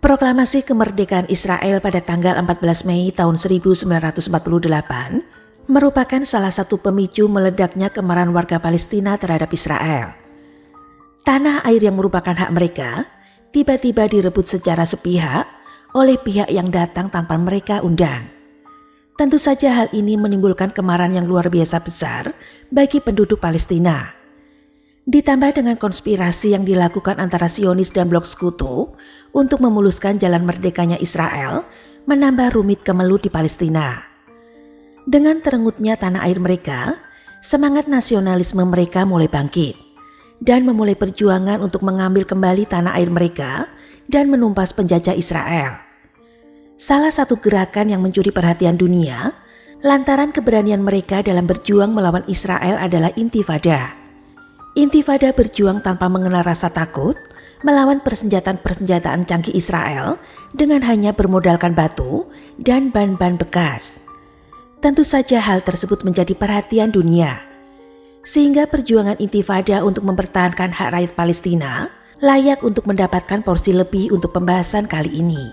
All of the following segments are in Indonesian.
Proklamasi kemerdekaan Israel pada tanggal 14 Mei tahun 1948 merupakan salah satu pemicu meledaknya kemarahan warga Palestina terhadap Israel. Tanah air yang merupakan hak mereka tiba-tiba direbut secara sepihak oleh pihak yang datang tanpa mereka undang. Tentu saja hal ini menimbulkan kemarahan yang luar biasa besar bagi penduduk Palestina. Ditambah dengan konspirasi yang dilakukan antara Zionis dan blok sekutu untuk memuluskan jalan merdekanya Israel, menambah rumit kemelut di Palestina. Dengan terengutnya tanah air mereka, semangat nasionalisme mereka mulai bangkit dan memulai perjuangan untuk mengambil kembali tanah air mereka dan menumpas penjajah Israel. Salah satu gerakan yang mencuri perhatian dunia lantaran keberanian mereka dalam berjuang melawan Israel adalah Intifada. Intifada berjuang tanpa mengenal rasa takut melawan persenjataan-persenjataan canggih Israel dengan hanya bermodalkan batu dan ban-ban bekas. Tentu saja hal tersebut menjadi perhatian dunia, sehingga perjuangan Intifada untuk mempertahankan hak rakyat Palestina layak untuk mendapatkan porsi lebih untuk pembahasan kali ini.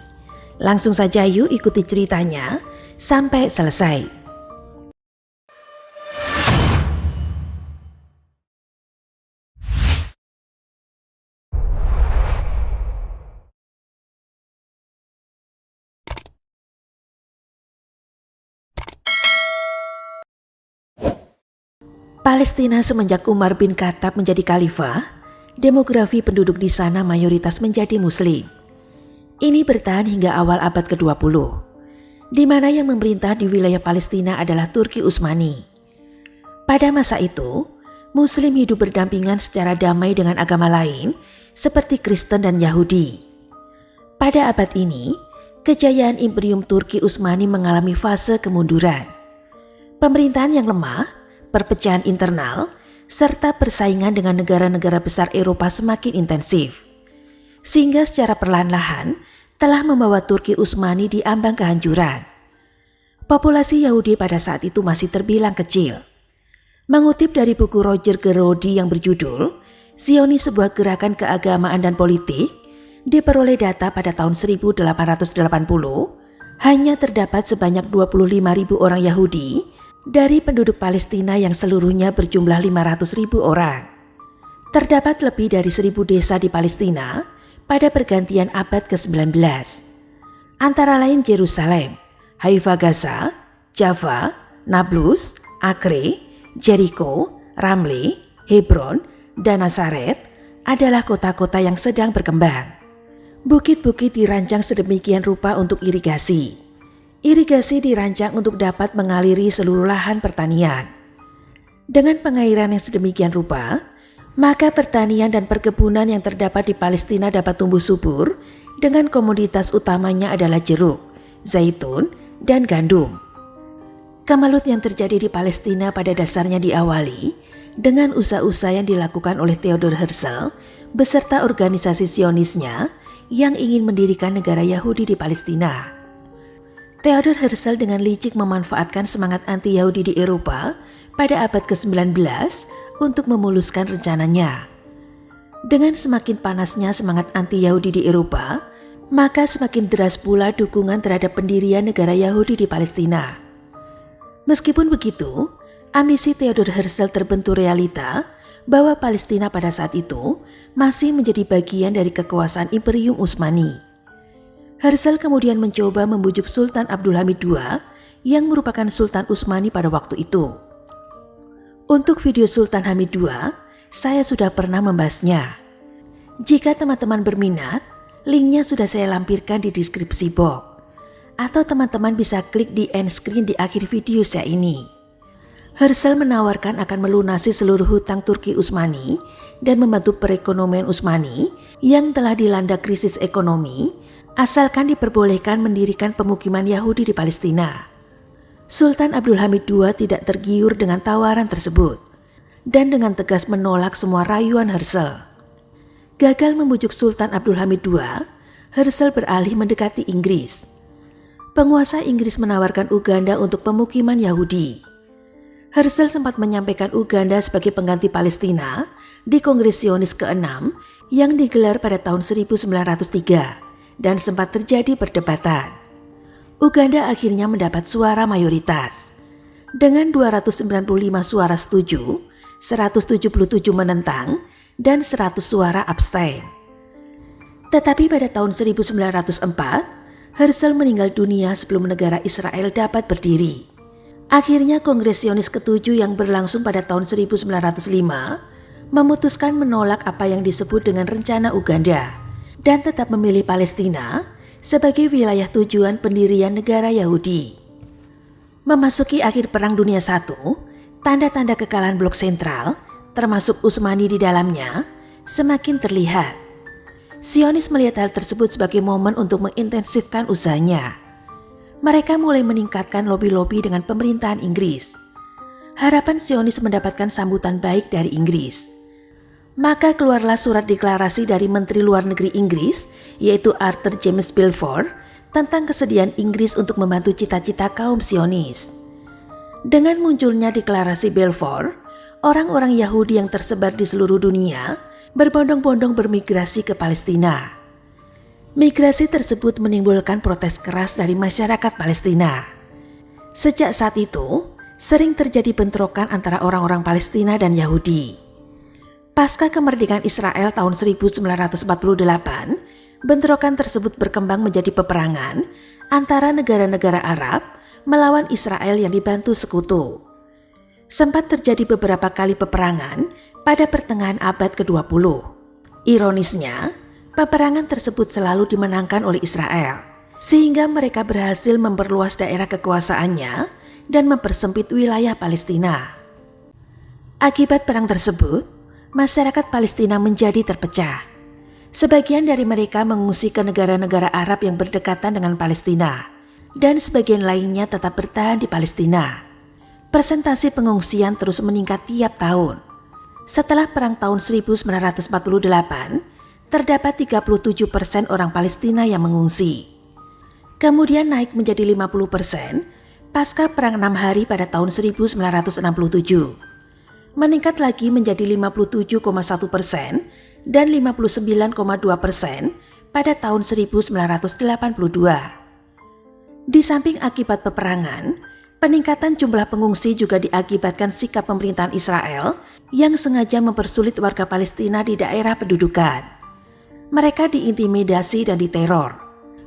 Langsung saja yuk ikuti ceritanya sampai selesai. Palestina semenjak Umar bin Khattab menjadi khalifah, demografi penduduk di sana mayoritas menjadi muslim. Ini bertahan hingga awal abad ke-20, di mana yang memerintah di wilayah Palestina adalah Turki Utsmani. Pada masa itu, muslim hidup berdampingan secara damai dengan agama lain seperti Kristen dan Yahudi. Pada abad ini, kejayaan Imperium Turki Utsmani mengalami fase kemunduran. Pemerintahan yang lemah, perpecahan internal, serta persaingan dengan negara-negara besar Eropa semakin intensif. Sehingga secara perlahan-lahan telah membawa Turki Utsmani di ambang kehancuran. Populasi Yahudi pada saat itu masih terbilang kecil. Mengutip dari buku Roger Gerodi yang berjudul Zionis Sebuah Gerakan Keagamaan dan Politik, diperoleh data pada tahun 1880, hanya terdapat sebanyak 25.000 orang Yahudi dari penduduk Palestina yang seluruhnya berjumlah 500.000 orang. Terdapat lebih dari 1.000 desa di Palestina pada pergantian abad ke-19. Antara lain Yerusalem, Haifa Gaza, Jaffa, Nablus, Acre, Jericho, Ramle, Hebron, dan Nazaret adalah kota-kota yang sedang berkembang. Bukit-bukit dirancang sedemikian rupa untuk irigasi. Irigasi dirancang untuk dapat mengaliri seluruh lahan pertanian. Dengan pengairan yang sedemikian rupa, maka pertanian dan perkebunan yang terdapat di Palestina dapat tumbuh subur dengan komoditas utamanya adalah jeruk, zaitun, dan gandum. Kemelut yang terjadi di Palestina pada dasarnya diawali dengan usaha-usaha yang dilakukan oleh Theodor Herzl beserta organisasi Zionisnya yang ingin mendirikan negara Yahudi di Palestina. Theodor Herzl dengan licik memanfaatkan semangat anti-Yahudi di Eropa pada abad ke-19 untuk memuluskan rencananya. Dengan semakin panasnya semangat anti-Yahudi di Eropa, maka semakin deras pula dukungan terhadap pendirian negara Yahudi di Palestina. Meskipun begitu, ambisi Theodor Herzl terbentur realita bahwa Palestina pada saat itu masih menjadi bagian dari kekuasaan Imperium Utsmani. Herzl kemudian mencoba membujuk Sultan Abdul Hamid II yang merupakan Sultan Utsmani pada waktu itu. Untuk video Sultan Hamid II, saya sudah pernah membahasnya. Jika teman-teman berminat, linknya sudah saya lampirkan di deskripsi box. Atau teman-teman bisa klik di end screen di akhir video saya ini. Herzl menawarkan akan melunasi seluruh hutang Turki Utsmani dan membantu perekonomian Utsmani yang telah dilanda krisis ekonomi, asalkan diperbolehkan mendirikan pemukiman Yahudi di Palestina. Sultan Abdul Hamid II tidak tergiur dengan tawaran tersebut dan dengan tegas menolak semua rayuan Herzl. Gagal membujuk Sultan Abdul Hamid II, Herzl beralih mendekati Inggris. Penguasa Inggris menawarkan Uganda untuk pemukiman Yahudi. Herzl sempat menyampaikan Uganda sebagai pengganti Palestina di Kongres Zionis ke-6 yang digelar pada tahun 1903 dan sempat terjadi perdebatan. Uganda akhirnya mendapat suara mayoritas. Dengan 295 suara setuju, 177 menentang, dan 100 suara abstain. Tetapi pada tahun 1904, Herzl meninggal dunia sebelum negara Israel dapat berdiri. Akhirnya Kongres Zionis ke-7 yang berlangsung pada tahun 1905 memutuskan menolak apa yang disebut dengan rencana Uganda dan tetap memilih Palestina sebagai wilayah tujuan pendirian negara Yahudi. Memasuki akhir Perang Dunia I, tanda-tanda kekalahan blok sentral, termasuk Utsmani di dalamnya, semakin terlihat. Zionis melihat hal tersebut sebagai momen untuk mengintensifkan usahanya. Mereka mulai meningkatkan lobi-lobi dengan pemerintahan Inggris. Harapan Zionis mendapatkan sambutan baik dari Inggris. Maka keluarlah surat deklarasi dari Menteri Luar Negeri Inggris, yaitu Arthur James Balfour, tentang kesediaan Inggris untuk membantu cita-cita kaum Zionis. Dengan munculnya deklarasi Balfour, orang-orang Yahudi yang tersebar di seluruh dunia berbondong-bondong bermigrasi ke Palestina. Migrasi tersebut menimbulkan protes keras dari masyarakat Palestina. Sejak saat itu, sering terjadi bentrokan antara orang-orang Palestina dan Yahudi. Pasca kemerdekaan Israel tahun 1948, bentrokan tersebut berkembang menjadi peperangan antara negara-negara Arab melawan Israel yang dibantu sekutu. Sempat terjadi beberapa kali peperangan pada pertengahan abad ke-20. Ironisnya, peperangan tersebut selalu dimenangkan oleh Israel, sehingga mereka berhasil memperluas daerah kekuasaannya dan mempersempit wilayah Palestina. Akibat perang tersebut, masyarakat Palestina menjadi terpecah. Sebagian dari mereka mengungsi ke negara-negara Arab yang berdekatan dengan Palestina, dan sebagian lainnya tetap bertahan di Palestina. Persentase pengungsian terus meningkat tiap tahun. Setelah perang tahun 1948, terdapat 37% orang Palestina yang mengungsi. Kemudian naik menjadi 50% pasca perang 6 hari pada tahun 1967. Meningkat lagi menjadi 57,1% dan 59,2% pada tahun 1982. Di samping akibat peperangan, peningkatan jumlah pengungsi juga diakibatkan sikap pemerintahan Israel yang sengaja mempersulit warga Palestina di daerah pendudukan. Mereka diintimidasi dan diteror.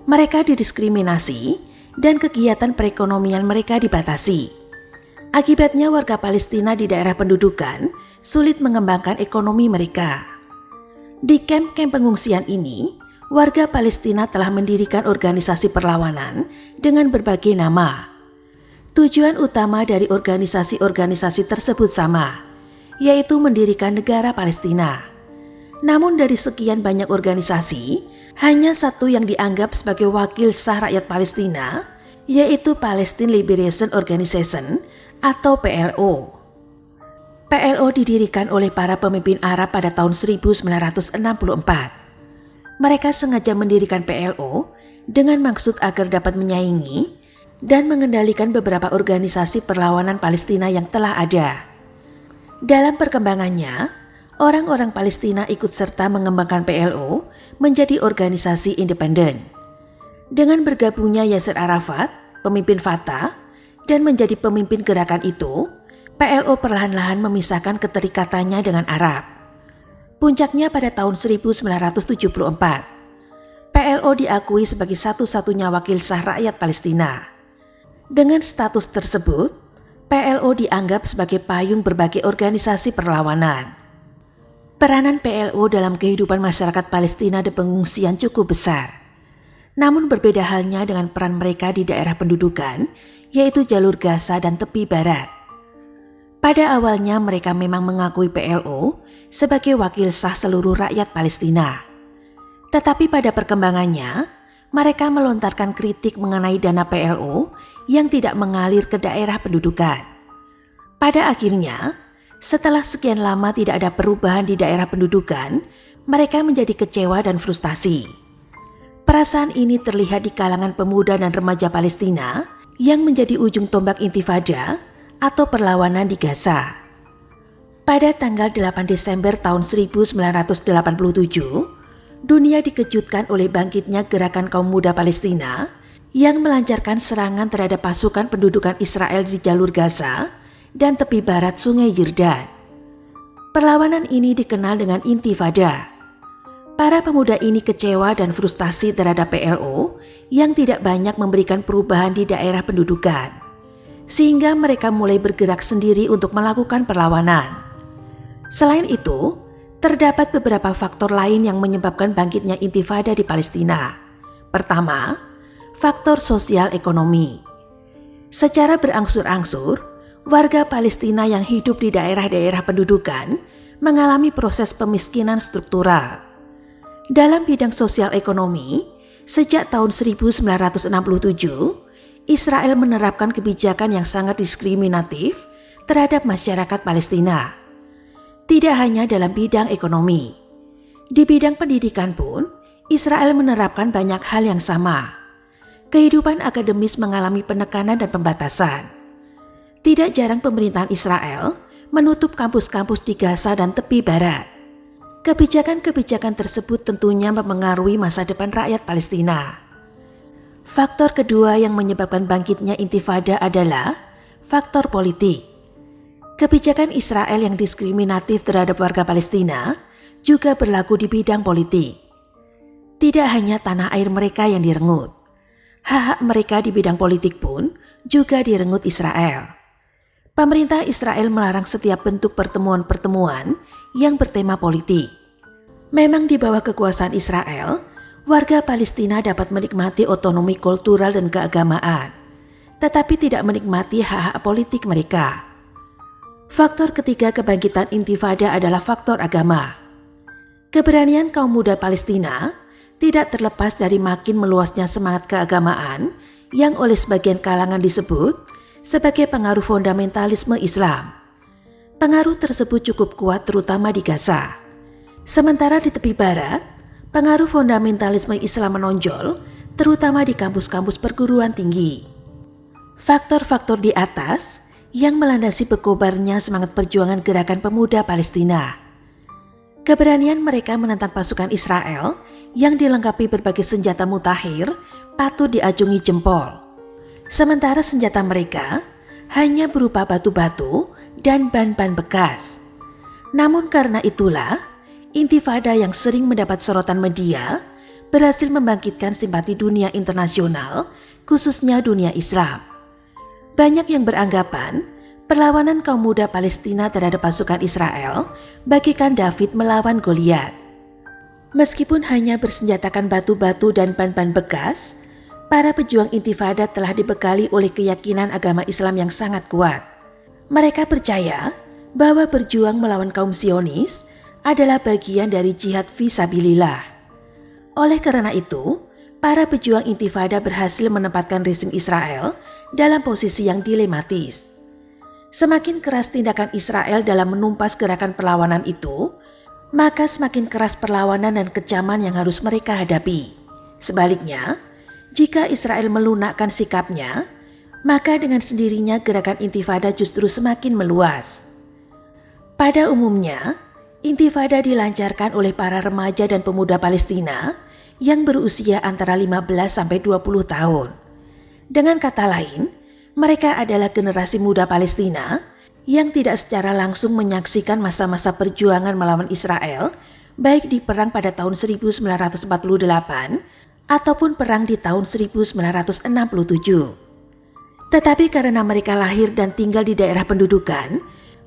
Mereka didiskriminasi dan kegiatan perekonomian mereka dibatasi. Akibatnya warga Palestina di daerah pendudukan sulit mengembangkan ekonomi mereka. Di kamp-kamp pengungsian ini, warga Palestina telah mendirikan organisasi perlawanan dengan berbagai nama. Tujuan utama dari organisasi-organisasi tersebut sama, yaitu mendirikan negara Palestina. Namun dari sekian banyak organisasi, hanya satu yang dianggap sebagai wakil sah rakyat Palestina, yaitu Palestine Liberation Organization atau PLO. PLO didirikan oleh para pemimpin Arab pada tahun 1964. Mereka sengaja mendirikan PLO dengan maksud agar dapat menyaingi dan mengendalikan beberapa organisasi perlawanan Palestina yang telah ada. Dalam perkembangannya, orang-orang Palestina ikut serta mengembangkan PLO menjadi organisasi independen. Dengan bergabungnya Yasser Arafat, pemimpin Fatah, dan menjadi pemimpin gerakan itu, PLO perlahan-lahan memisahkan keterikatannya dengan Arab. Puncaknya pada tahun 1974, PLO diakui sebagai satu-satunya wakil sah rakyat Palestina. Dengan status tersebut, PLO dianggap sebagai payung berbagai organisasi perlawanan. Peranan PLO dalam kehidupan masyarakat Palestina di pengungsian cukup besar. Namun berbeda halnya dengan peran mereka di daerah pendudukan, yaitu jalur Gaza dan tepi barat. Pada awalnya mereka memang mengakui PLO sebagai wakil sah seluruh rakyat Palestina. Tetapi pada perkembangannya, mereka melontarkan kritik mengenai dana PLO yang tidak mengalir ke daerah pendudukan. Pada akhirnya, setelah sekian lama tidak ada perubahan di daerah pendudukan, mereka menjadi kecewa dan frustasi. Perasaan ini terlihat di kalangan pemuda dan remaja Palestina yang menjadi ujung tombak intifada atau perlawanan di Gaza. Pada tanggal 8 Desember tahun 1987, dunia dikejutkan oleh bangkitnya gerakan kaum muda Palestina yang melancarkan serangan terhadap pasukan pendudukan Israel di jalur Gaza dan tepi barat Sungai Yordan. Perlawanan ini dikenal dengan Intifada. Para pemuda ini kecewa dan frustasi terhadap PLO yang tidak banyak memberikan perubahan di daerah pendudukan, sehingga mereka mulai bergerak sendiri untuk melakukan perlawanan. Selain itu, terdapat beberapa faktor lain yang menyebabkan bangkitnya Intifada di Palestina. Pertama, faktor sosial ekonomi. Secara berangsur-angsur, warga Palestina yang hidup di daerah-daerah pendudukan mengalami proses pemiskinan struktural. Dalam bidang sosial ekonomi, sejak tahun 1967, Israel menerapkan kebijakan yang sangat diskriminatif terhadap masyarakat Palestina. Tidak hanya dalam bidang ekonomi, di bidang pendidikan pun Israel menerapkan banyak hal yang sama. Kehidupan akademis mengalami penekanan dan pembatasan. Tidak jarang pemerintahan Israel menutup kampus-kampus di Gaza dan tepi barat. Kebijakan-kebijakan tersebut tentunya mempengaruhi masa depan rakyat Palestina. Faktor kedua yang menyebabkan bangkitnya Intifada adalah faktor politik. Kebijakan Israel yang diskriminatif terhadap warga Palestina juga berlaku di bidang politik. Tidak hanya tanah air mereka yang direnggut, hak-hak mereka di bidang politik pun juga direnggut Israel. Pemerintah Israel melarang setiap bentuk pertemuan-pertemuan yang bertema politik. Memang di bawah kekuasaan Israel, warga Palestina dapat menikmati otonomi kultural dan keagamaan, tetapi tidak menikmati hak-hak politik mereka. Faktor ketiga kebangkitan Intifada adalah faktor agama. Keberanian kaum muda Palestina tidak terlepas dari makin meluasnya semangat keagamaan yang oleh sebagian kalangan disebut sebagai pengaruh fundamentalisme Islam. Pengaruh tersebut cukup kuat terutama di Gaza. Sementara di tepi barat, pengaruh fundamentalisme Islam menonjol terutama di kampus-kampus perguruan tinggi. Faktor-faktor di atas yang melandasi berkobarnya semangat perjuangan gerakan pemuda Palestina. Keberanian mereka menentang pasukan Israel yang dilengkapi berbagai senjata mutakhir patut diacungi jempol. Sementara senjata mereka hanya berupa batu-batu dan ban-ban bekas. Namun karena itulah, Intifada yang sering mendapat sorotan media berhasil membangkitkan simpati dunia internasional, khususnya dunia Islam. Banyak yang beranggapan perlawanan kaum muda Palestina terhadap pasukan Israel bagikan David melawan Goliat. Meskipun hanya bersenjatakan batu-batu dan ban-ban bekas, para pejuang Intifada telah dibekali oleh keyakinan agama Islam yang sangat kuat. Mereka percaya bahwa berjuang melawan kaum Zionis adalah bagian dari jihad fisabilillah. Oleh karena itu, para pejuang Intifada berhasil menempatkan rezim Israel dalam posisi yang dilematis. Semakin keras tindakan Israel dalam menumpas gerakan perlawanan itu, maka semakin keras perlawanan dan kecaman yang harus mereka hadapi. Sebaliknya, jika Israel melunakkan sikapnya, maka dengan sendirinya gerakan Intifada justru semakin meluas. Pada umumnya, Intifada dilancarkan oleh para remaja dan pemuda Palestina yang berusia antara 15 sampai 20 tahun. Dengan kata lain, mereka adalah generasi muda Palestina yang tidak secara langsung menyaksikan masa-masa perjuangan melawan Israel, baik di perang pada tahun 1948 ataupun perang di tahun 1967. Tetapi karena mereka lahir dan tinggal di daerah pendudukan,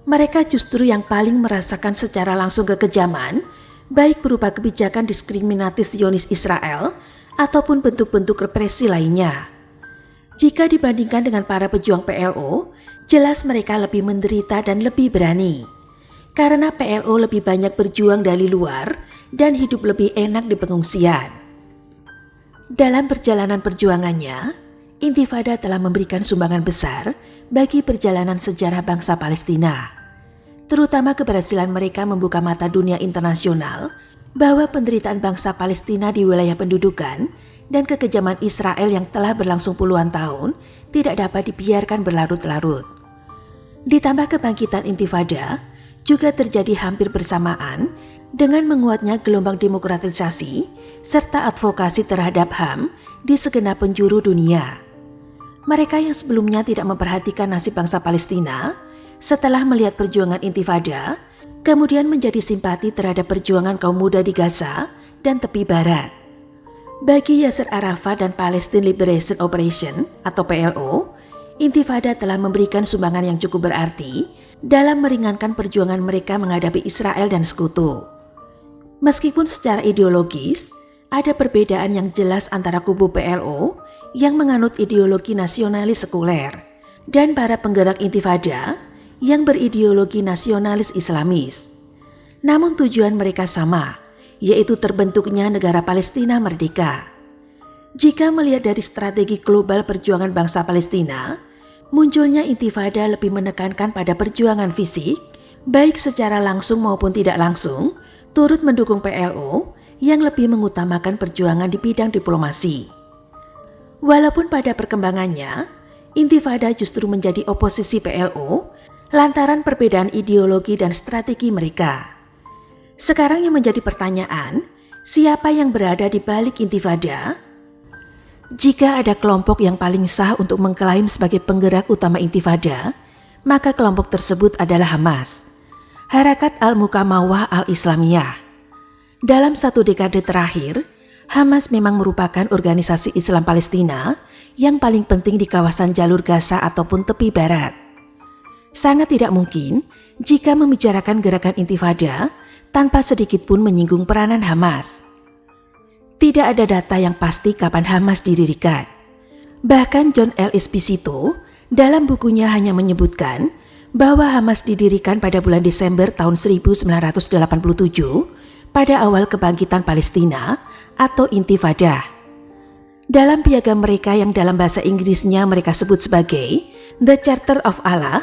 mereka justru yang paling merasakan secara langsung kekejaman, baik berupa kebijakan diskriminatif Zionis Israel ataupun bentuk-bentuk represi lainnya. Jika dibandingkan dengan para pejuang PLO, jelas mereka lebih menderita dan lebih berani. Karena PLO lebih banyak berjuang dari luar dan hidup lebih enak di pengungsian. Dalam perjalanan perjuangannya, Intifada telah memberikan sumbangan besar bagi perjalanan sejarah bangsa Palestina, terutama keberhasilan mereka membuka mata dunia internasional bahwa penderitaan bangsa Palestina di wilayah pendudukan dan kekejaman Israel yang telah berlangsung puluhan tahun tidak dapat dibiarkan berlarut-larut. Ditambah kebangkitan Intifada juga terjadi hampir bersamaan Dengan menguatnya gelombang demokratisasi serta advokasi terhadap HAM di segenap penjuru dunia. Mereka yang sebelumnya tidak memperhatikan nasib bangsa Palestina, setelah melihat perjuangan Intifada, kemudian menjadi simpati terhadap perjuangan kaum muda di Gaza dan tepi barat. Bagi Yasser Arafat dan Palestine Liberation Operation atau PLO, Intifada telah memberikan sumbangan yang cukup berarti dalam meringankan perjuangan mereka menghadapi Israel dan sekutu. Meskipun secara ideologis, ada perbedaan yang jelas antara kubu PLO yang menganut ideologi nasionalis sekuler dan para penggerak Intifada yang berideologi nasionalis Islamis. Namun tujuan mereka sama, yaitu terbentuknya negara Palestina merdeka. Jika melihat dari strategi global perjuangan bangsa Palestina, munculnya Intifada lebih menekankan pada perjuangan fisik, baik secara langsung maupun tidak langsung, turut mendukung PLO yang lebih mengutamakan perjuangan di bidang diplomasi. Walaupun pada perkembangannya, Intifada justru menjadi oposisi PLO lantaran perbedaan ideologi dan strategi mereka. Sekarang yang menjadi pertanyaan, siapa yang berada di balik Intifada? Jika ada kelompok yang paling sah untuk mengklaim sebagai penggerak utama Intifada, maka kelompok tersebut adalah Hamas, Harakat Al-Muqawamah Al-Islamiyah. Dalam satu dekade terakhir, Hamas memang merupakan organisasi Islam Palestina yang paling penting di kawasan jalur Gaza ataupun tepi barat. Sangat tidak mungkin jika membicarakan gerakan Intifada tanpa sedikit pun menyinggung peranan Hamas. Tidak ada data yang pasti kapan Hamas didirikan. Bahkan John L. Esposito dalam bukunya hanya menyebutkan bahwa Hamas didirikan pada bulan Desember tahun 1987 pada awal kebangkitan Palestina atau Intifada. Dalam piagam mereka yang dalam bahasa Inggrisnya mereka sebut sebagai The Charter of Allah,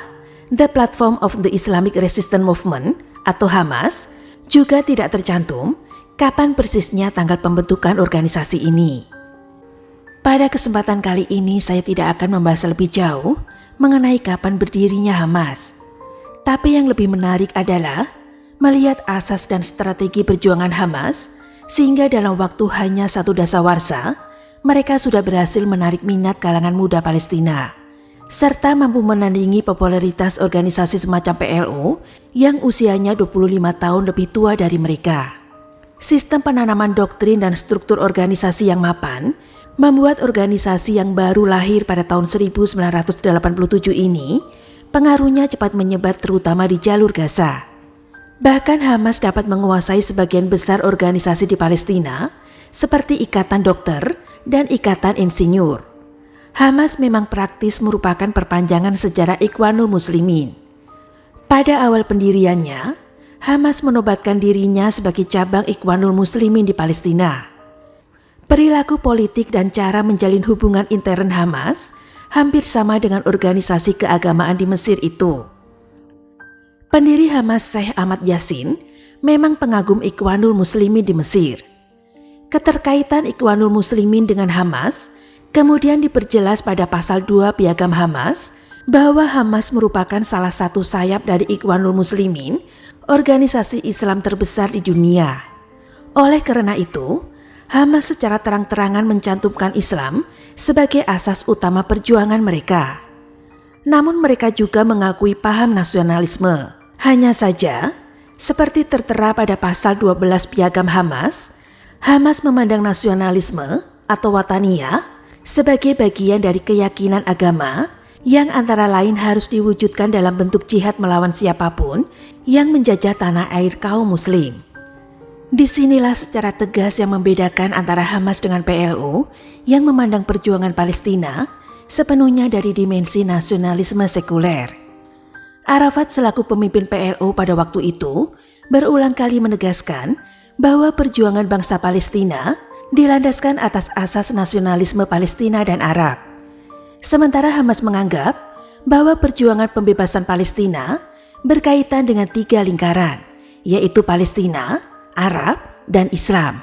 The Platform of the Islamic Resistance Movement atau Hamas, juga tidak tercantum kapan persisnya tanggal pembentukan organisasi ini. Pada kesempatan kali ini saya tidak akan membahas lebih jauh mengenai kapan berdirinya Hamas. Tapi yang lebih menarik adalah melihat asas dan strategi perjuangan Hamas, sehingga dalam waktu hanya 1 dasawarsa, mereka sudah berhasil menarik minat kalangan muda Palestina, serta mampu menandingi popularitas organisasi semacam PLO yang usianya 25 tahun lebih tua dari mereka. Sistem penanaman doktrin dan struktur organisasi yang mapan membuat organisasi yang baru lahir pada tahun 1987 ini pengaruhnya cepat menyebar terutama di jalur Gaza. Bahkan Hamas dapat menguasai sebagian besar organisasi di Palestina seperti Ikatan Dokter dan Ikatan Insinyur. Hamas memang praktis merupakan perpanjangan sejarah Ikhwanul Muslimin. Pada awal pendiriannya, Hamas menobatkan dirinya sebagai cabang Ikhwanul Muslimin di Palestina. Perilaku politik dan cara menjalin hubungan intern Hamas hampir sama dengan organisasi keagamaan di Mesir itu. Pendiri Hamas Syekh Ahmad Yassin memang pengagum Ikhwanul Muslimin di Mesir. Keterkaitan Ikhwanul Muslimin dengan Hamas kemudian diperjelas pada pasal 2 Piagam Hamas bahwa Hamas merupakan salah satu sayap dari Ikhwanul Muslimin, organisasi Islam terbesar di dunia. Oleh karena itu, Hamas secara terang-terangan mencantumkan Islam sebagai asas utama perjuangan mereka. Namun mereka juga mengakui paham nasionalisme. Hanya saja, seperti tertera pada pasal 12 Piagam Hamas, Hamas memandang nasionalisme atau wataniyah sebagai bagian dari keyakinan agama yang antara lain harus diwujudkan dalam bentuk jihad melawan siapapun yang menjajah tanah air kaum muslim. Disinilah secara tegas yang membedakan antara Hamas dengan PLO yang memandang perjuangan Palestina sepenuhnya dari dimensi nasionalisme sekuler. Arafat selaku pemimpin PLO pada waktu itu berulang kali menegaskan bahwa perjuangan bangsa Palestina dilandaskan atas asas nasionalisme Palestina dan Arab. Sementara Hamas menganggap bahwa perjuangan pembebasan Palestina berkaitan dengan 3 lingkaran, yaitu Palestina, Arab, dan Islam,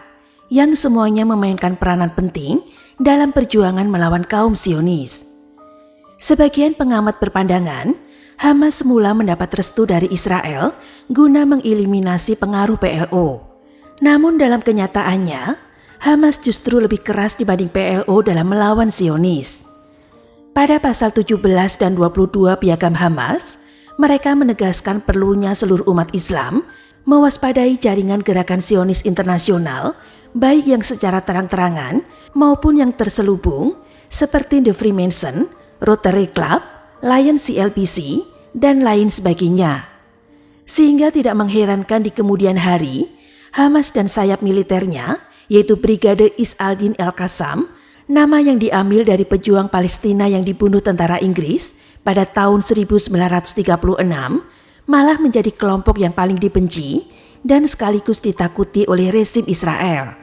yang semuanya memainkan peranan penting dalam perjuangan melawan kaum Zionis. Sebagian pengamat berpandangan, Hamas semula mendapat restu dari Israel guna mengeliminasi pengaruh PLO. Namun dalam kenyataannya, Hamas justru lebih keras dibanding PLO dalam melawan Zionis. Pada pasal 17 dan 22 Piagam Hamas, mereka menegaskan perlunya seluruh umat Islam mewaspadai jaringan gerakan Zionis internasional, baik yang secara terang-terangan maupun yang terselubung, seperti The Freemason, Rotary Club, Lions CLBC, dan lain sebagainya. Sehingga tidak mengherankan di kemudian hari, Hamas dan sayap militernya, yaitu Brigade Is al-Din al-Qassam, nama yang diambil dari pejuang Palestina yang dibunuh tentara Inggris pada tahun 1936, malah menjadi kelompok yang paling dibenci dan sekaligus ditakuti oleh rezim Israel.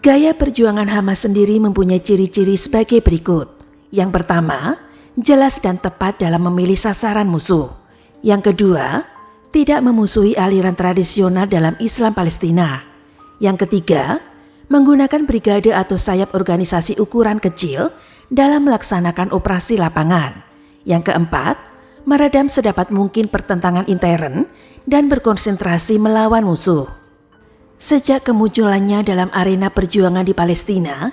Gaya perjuangan Hamas sendiri mempunyai ciri-ciri sebagai berikut. Yang pertama, jelas dan tepat dalam memilih sasaran musuh. Yang kedua, tidak memusuhi aliran tradisional dalam Islam Palestina. Yang ketiga, menggunakan brigade atau sayap organisasi ukuran kecil dalam melaksanakan operasi lapangan. Yang keempat, meredam sedapat mungkin pertentangan intern dan berkonsentrasi melawan musuh. Sejak kemunculannya dalam arena perjuangan di Palestina,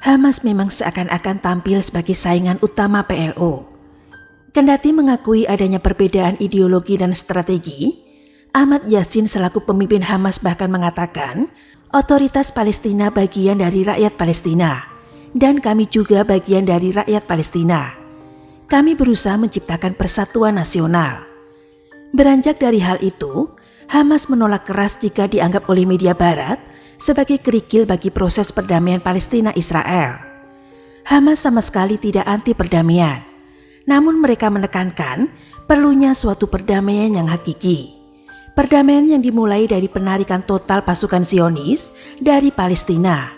Hamas memang seakan-akan tampil sebagai saingan utama PLO. Kendati mengakui adanya perbedaan ideologi dan strategi, Ahmad Yassin selaku pemimpin Hamas bahkan mengatakan, otoritas Palestina bagian dari rakyat Palestina, dan kami juga bagian dari rakyat Palestina. Kami berusaha menciptakan persatuan nasional. Beranjak dari hal itu, Hamas menolak keras jika dianggap oleh media barat sebagai kerikil bagi proses perdamaian Palestina-Israel. Hamas sama sekali tidak anti perdamaian, namun mereka menekankan perlunya suatu perdamaian yang hakiki. Perdamaian yang dimulai dari penarikan total pasukan Zionis dari Palestina.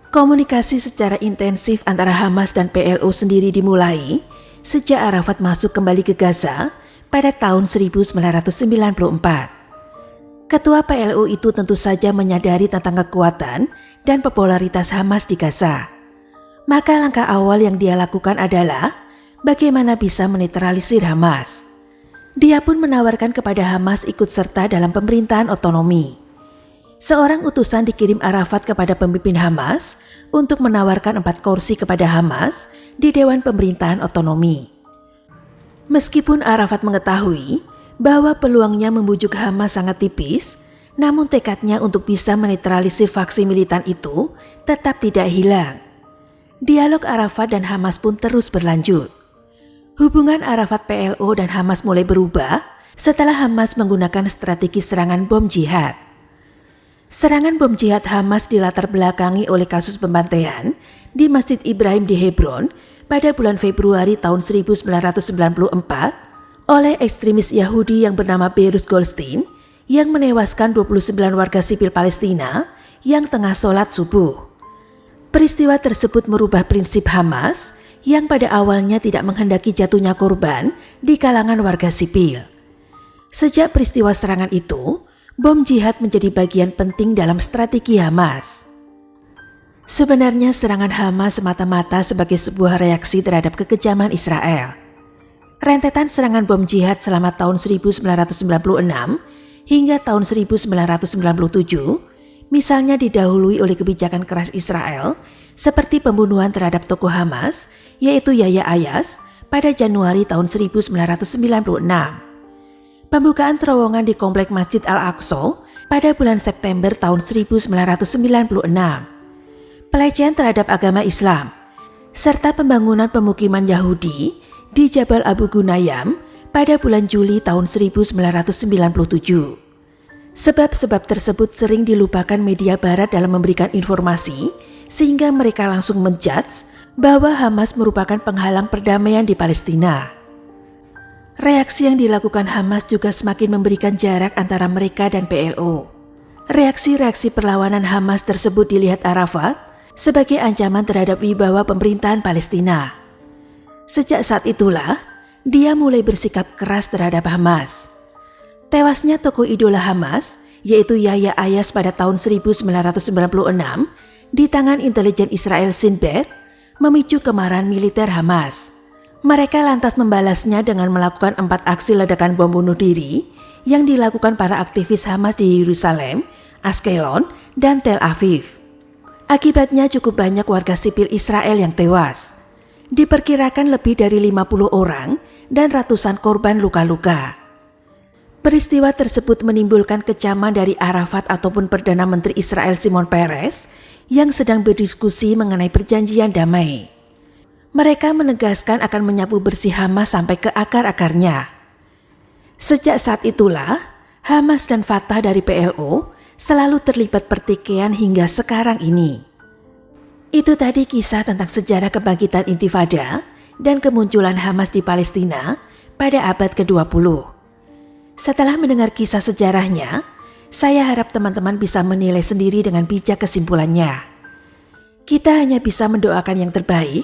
Komunikasi secara intensif antara Hamas dan PLO sendiri dimulai sejak Arafat masuk kembali ke Gaza pada tahun 1994. Ketua PLO itu tentu saja menyadari tentang kekuatan dan popularitas Hamas di Gaza. Maka langkah awal yang dia lakukan adalah bagaimana bisa menetralisir Hamas. Dia pun menawarkan kepada Hamas ikut serta dalam pemerintahan otonomi. Seorang utusan dikirim Arafat kepada pemimpin Hamas untuk menawarkan 4 kursi kepada Hamas di Dewan Pemerintahan Otonomi. Meskipun Arafat mengetahui bahwa peluangnya membujuk Hamas sangat tipis, namun tekadnya untuk bisa menetralisir faksi militan itu tetap tidak hilang. Dialog Arafat dan Hamas pun terus berlanjut. Hubungan Arafat PLO dan Hamas mulai berubah setelah Hamas menggunakan strategi serangan bom jihad. Serangan bom jihad Hamas dilatar belakangi oleh kasus pembantaian di Masjid Ibrahim di Hebron pada bulan Februari tahun 1994 oleh ekstremis Yahudi yang bernama Berus Goldstein yang menewaskan 29 warga sipil Palestina yang tengah sholat subuh. Peristiwa tersebut merubah prinsip Hamas yang pada awalnya tidak menghendaki jatuhnya korban di kalangan warga sipil. Sejak peristiwa serangan itu, bom jihad menjadi bagian penting dalam strategi Hamas. Sebenarnya serangan Hamas semata-mata sebagai sebuah reaksi terhadap kekejaman Israel. Rentetan serangan bom jihad selama tahun 1996 hingga tahun 1997, misalnya didahului oleh kebijakan keras Israel seperti pembunuhan terhadap tokoh Hamas, yaitu Yahya Ayas, pada Januari tahun 1996. Pembukaan terowongan di Komplek Masjid Al-Aqsa pada bulan September tahun 1996. Pelecehan terhadap agama Islam, serta pembangunan pemukiman Yahudi di Jabal Abu Ghunayam pada bulan Juli tahun 1997. Sebab-sebab tersebut sering dilupakan media barat dalam memberikan informasi, sehingga mereka langsung menjudge bahwa Hamas merupakan penghalang perdamaian di Palestina. Reaksi yang dilakukan Hamas juga semakin memberikan jarak antara mereka dan PLO. Reaksi-reaksi perlawanan Hamas tersebut dilihat Arafat sebagai ancaman terhadap wibawa pemerintahan Palestina. Sejak saat itulah, dia mulai bersikap keras terhadap Hamas. Tewasnya tokoh idola Hamas, yaitu Yahya Ayas pada tahun 1996, di tangan intelijen Israel Shin Bet, memicu kemarahan militer Hamas. Mereka lantas membalasnya dengan melakukan 4 aksi ledakan bom bunuh diri yang dilakukan para aktivis Hamas di Yerusalem, Ashkelon, dan Tel Aviv. Akibatnya cukup banyak warga sipil Israel yang tewas. Diperkirakan lebih dari 50 orang dan ratusan korban luka-luka. Peristiwa tersebut menimbulkan kecaman dari Arafat ataupun Perdana Menteri Israel Shimon Peres yang sedang berdiskusi mengenai perjanjian damai. Mereka menegaskan akan menyapu bersih Hamas sampai ke akar-akarnya. Sejak saat itulah, Hamas dan Fatah dari PLO selalu terlibat pertikaian hingga sekarang ini. Itu tadi kisah tentang sejarah kebangkitan Intifada dan kemunculan Hamas di Palestina pada abad ke-20. Setelah mendengar kisah sejarahnya, saya harap teman-teman bisa menilai sendiri dengan bijak kesimpulannya. Kita hanya bisa mendoakan yang terbaik.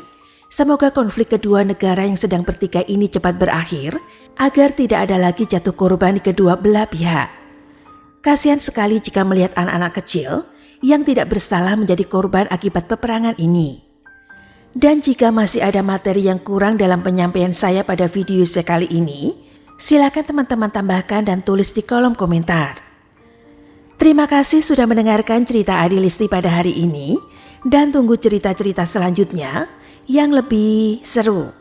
Semoga konflik kedua negara yang sedang bertikai ini cepat berakhir, agar tidak ada lagi jatuh korban di kedua belah pihak. Kasihan sekali jika melihat anak-anak kecil yang tidak bersalah menjadi korban akibat peperangan ini. Dan jika masih ada materi yang kurang dalam penyampaian saya pada video sekali ini, silakan teman-teman tambahkan dan tulis di kolom komentar. Terima kasih sudah mendengarkan cerita Adilisti pada hari ini, dan tunggu cerita-cerita selanjutnya yang lebih seru.